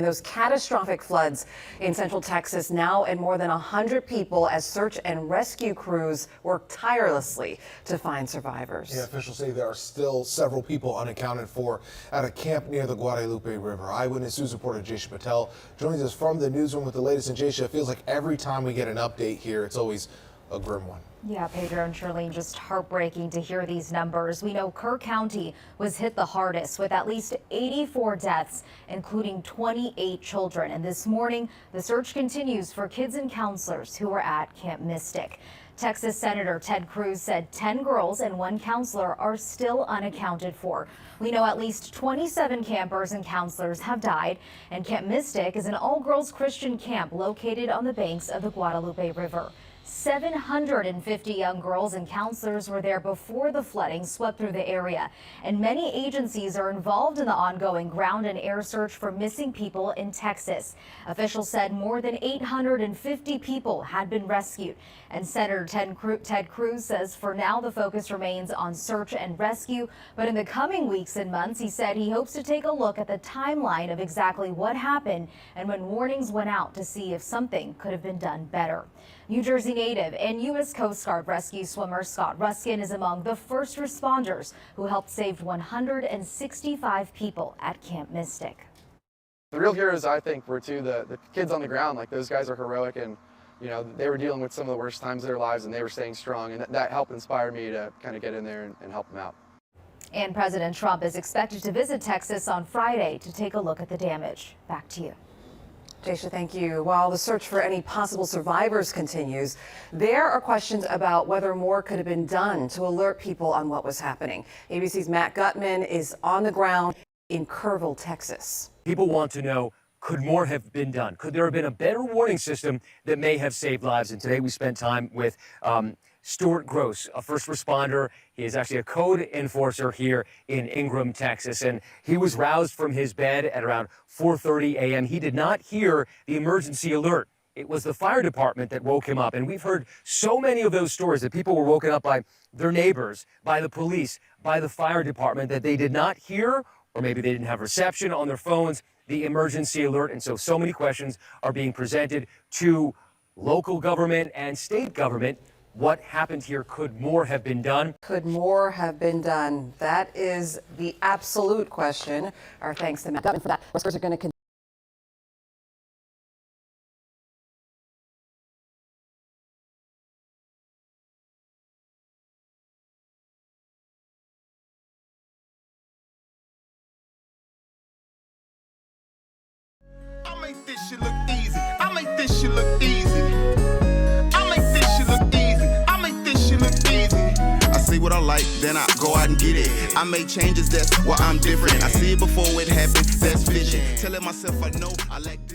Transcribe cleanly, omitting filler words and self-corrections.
Those catastrophic floods in central Texas now, and more than 100 people as search and rescue crews work tirelessly to find survivors. Yeah, officials say there are still several people unaccounted for at a camp near the Guadalupe River. Eyewitness News reporter Jaysha Patel joins us from the newsroom with the latest. And Jaysha, it feels like every time we get an update here, it's always a grim one. Yeah, Pedro and Charlene, just heartbreaking to hear these numbers. We know Kerr County was hit the hardest with at least 84 deaths, including 28 children. And this morning, the search continues for kids and counselors who were at Camp Mystic. Texas Senator Ted Cruz said 10 girls and 1 counselor are still unaccounted for. We know at least 27 campers and counselors have died, and Camp Mystic is an all-girls Christian camp located on the banks of the Guadalupe River. 750 young girls and counselors were there before the flooding swept through the area, and many agencies are involved in the ongoing ground and air search for missing people in Texas. Officials said more than 850 people had been rescued, and Senator Ted Cruz says for now the focus remains on search and rescue, but in the coming weeks and months, he said he hopes to take a look at the timeline of exactly what happened and when warnings went out to see if something could have been done better. New Jersey native and U.S. Coast Guard rescue swimmer Scott Ruskin is among the first responders who helped save 165 people at Camp Mystic. The real heroes, I think, were the kids on the ground. Like, those guys are heroic, and you know, they were dealing with some of the worst times of their lives, and they were staying strong, and that helped inspire me to kind of get in there and help them out. And President Trump is expected to visit Texas on Friday to take a look at the damage. Back to you. Jaysha, thank you. While the search for any possible survivors continues, there are questions about whether more could have been done to alert people on what was happening. ABC's Matt Gutman is on the ground in Kerrville, Texas. People want to know, could more have been done? Could there have been a better warning system that may have saved lives? And today we spent time with Stuart Gross, a first responder. He is actually a code enforcer here in Ingram, Texas, and he was roused from his bed at around 4:30 a.m. He did not hear the emergency alert. It was the fire department that woke him up, and we've heard so many of those stories that people were woken up by their neighbors, by the police, by the fire department, that they did not hear, or maybe they didn't have reception on their phones, the emergency alert. And so many questions are being presented to local government and state government. What happened here? Could more have been done? Could more have been done? That is the absolute question. Our thanks to Matt Gutman for that. Rescuers are going to I make this shit look easy. I make this shit look easy. I make this shit look easy. I make this shit look easy. I see what I like, then I go out and get it. I make changes, that's why I'm different. I see it before it happens, that's vision. Telling myself I know I like